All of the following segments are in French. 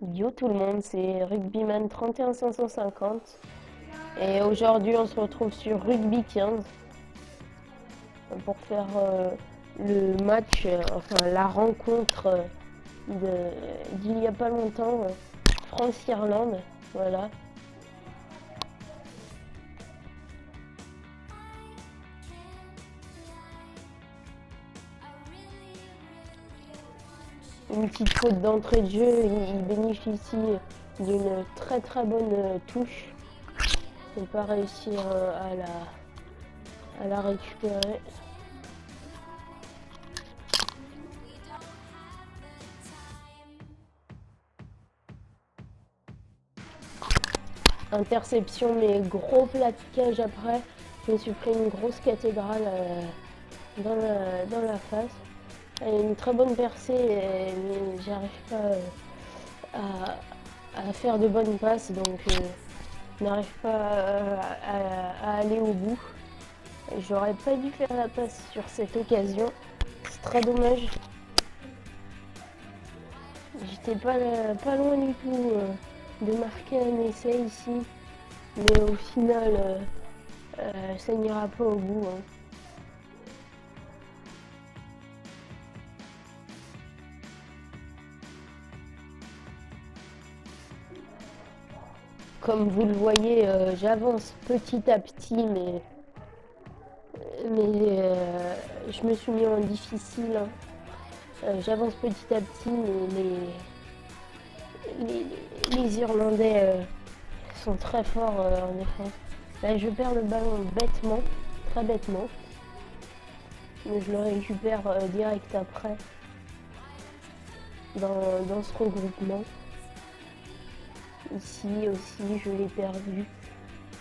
Yo tout le monde, c'est Rugbyman 31550 et aujourd'hui on se retrouve sur Rugby 15 pour faire le match, enfin la rencontre d'il y a pas longtemps, France-Irlande, voilà. Une petite faute d'entrée de jeu, il bénéficie d'une très très bonne touche. Il n'a pas réussi à la récupérer. Interception, mais gros plaquage après. Je me suis pris une grosse cathédrale dans la face. Une très bonne percée, mais j'arrive pas à faire de bonnes passes, donc n'arrive pas à aller au bout. J'aurais pas dû faire la passe sur cette occasion. C'est très dommage. J'étais pas loin du tout de marquer un essai ici, mais au final, ça n'ira pas au bout. Hein. Comme vous le voyez, j'avance petit à petit, mais je me suis mis en difficile. Hein. J'avance petit à petit, mais les Irlandais sont très forts en défense. Là, je perds le ballon bêtement, très bêtement, mais je le récupère direct après dans ce regroupement. Ici aussi, je l'ai perdu.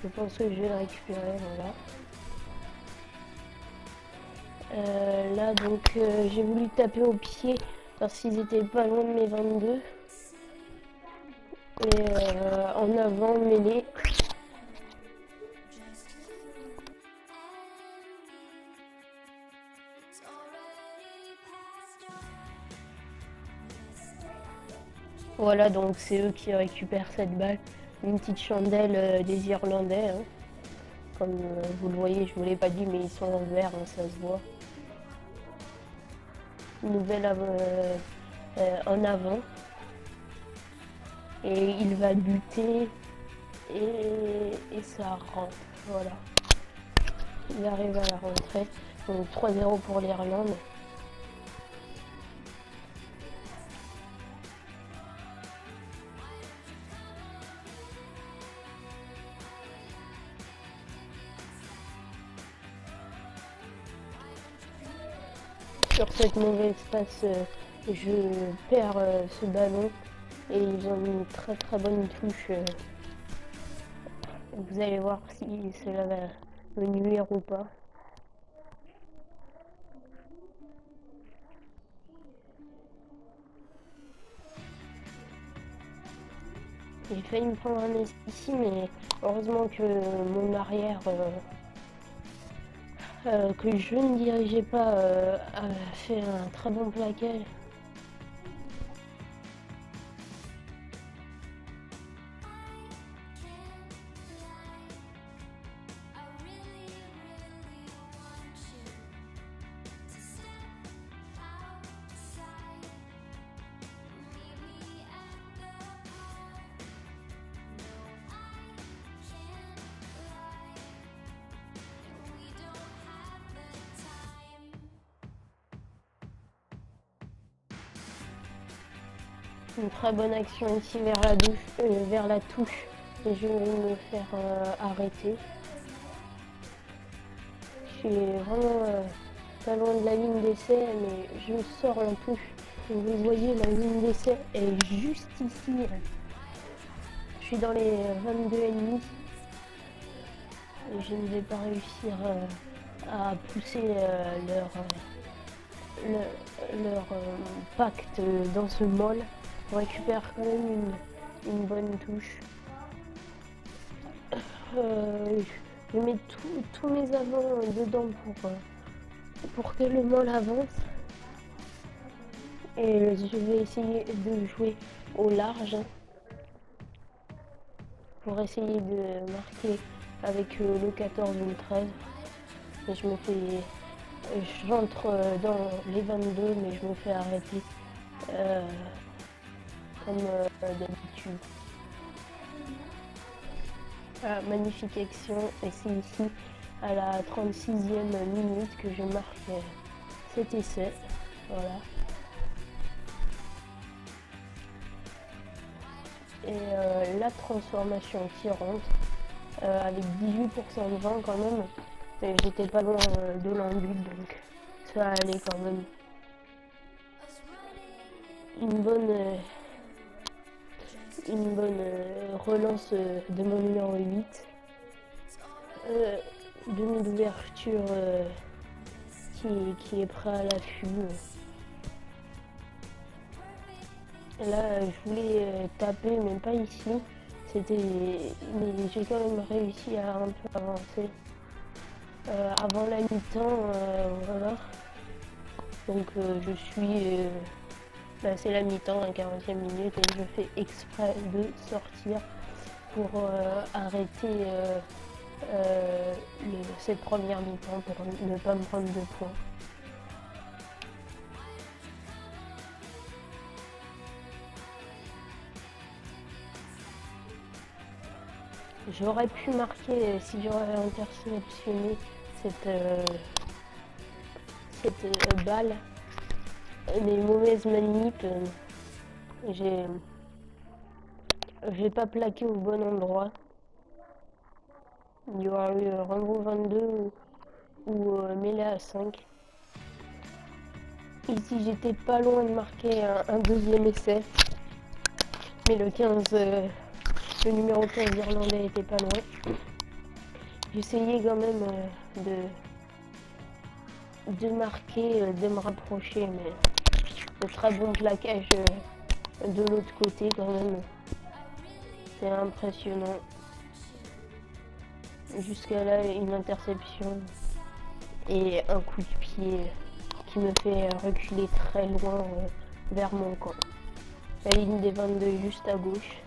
Je pense que je vais le récupérer, voilà. Là, donc, j'ai voulu taper au pied parce qu'ils étaient pas loin de mes 22. Et en avant, mêlée. Voilà, donc c'est eux qui récupèrent cette balle. Une petite chandelle des Irlandais. Hein. Comme vous le voyez, je ne vous l'ai pas dit, mais ils sont en vert, hein, ça se voit. Nouvelle en avant. Et il va buter et ça rentre. Voilà. Il arrive à la rentrée. Donc 3-0 pour l'Irlande. Sur cette mauvaise passe, je perds ce ballon et ils ont une très très bonne touche. Vous allez voir si cela va me nuire ou pas. J'ai failli me prendre un essai ici, mais heureusement que mon arrière, que je ne dirigeais pas, a fait un très bon plaquage. Une très bonne action ici vers la touche. Et je vais me faire arrêter. Je suis vraiment pas loin de la ligne d'essai, mais je sors en touche. Et vous voyez, la ligne d'essai est juste ici. Je suis dans les 22 ennemis. Et je ne vais pas réussir à pousser leur pacte dans ce mall. On récupère quand même une bonne touche. Je mets tous mes avants dedans pour que le mall avance. Et je vais essayer de jouer au large pour essayer de marquer avec le 14 ou le 13. Et j'entre dans les 22, mais je me fais arrêter comme d'habitude. Magnifique action, et c'est ici à la 36e minute que je marque cet essai. Voilà. Et la transformation qui rentre avec 18% de vent quand même. Et j'étais pas loin de l'embut, donc ça allait quand même. Une bonne relance de mon numéro 8. Demi d'ouverture qui est prêt à l'affût. Là, je voulais taper, mais pas ici. Mais j'ai quand même réussi à un peu avancer. Avant la mi-temps, voilà. Donc je suis... c'est la mi-temps, la 40e minute, et je fais exprès de sortir pour arrêter cette première mi-temps pour ne pas me prendre de points. J'aurais pu marquer si j'aurais interceptionné cette balle. Les mauvaises manips, j'ai pas plaqué au bon endroit. Il y aura eu Rambo 22 ou mêlée à 5. Ici, j'étais pas loin de marquer un deuxième essai. Mais le numéro 15 irlandais était pas loin. J'essayais quand même de marquer, de me rapprocher, mais de très bon plaquage de l'autre côté quand même. C'est impressionnant. Jusqu'à là, une interception et un coup de pied qui me fait reculer très loin vers mon camp. La ligne des 22 juste à gauche.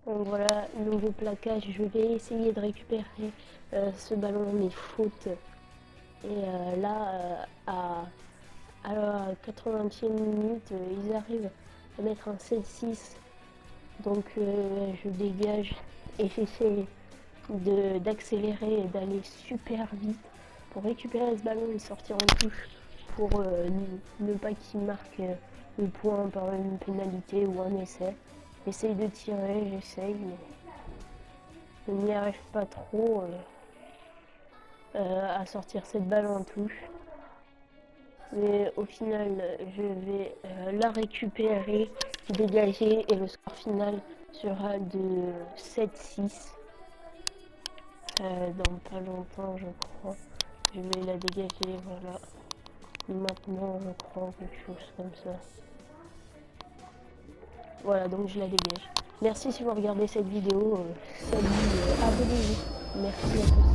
Donc voilà, nouveau plaquage. Je vais essayer de récupérer ce ballon, mais faute. Et là, à la 80e minute, ils arrivent à mettre un 7-6. Donc je dégage et j'essaie d'accélérer et d'aller super vite pour récupérer ce ballon et sortir en touche pour ne pas qu'il marque le point par une pénalité ou un essai. J'essaye de tirer, j'essaye, mais je n'y arrive pas trop à sortir cette balle en touche. Mais au final, je vais la récupérer, dégager et le score final sera de 7-6. Dans pas longtemps, je crois. Je vais la dégager, voilà. Maintenant, je crois, quelque chose comme ça. Voilà, donc je la dégage. Merci si vous regardez cette vidéo. Salut, abonnez-vous. Merci à tous.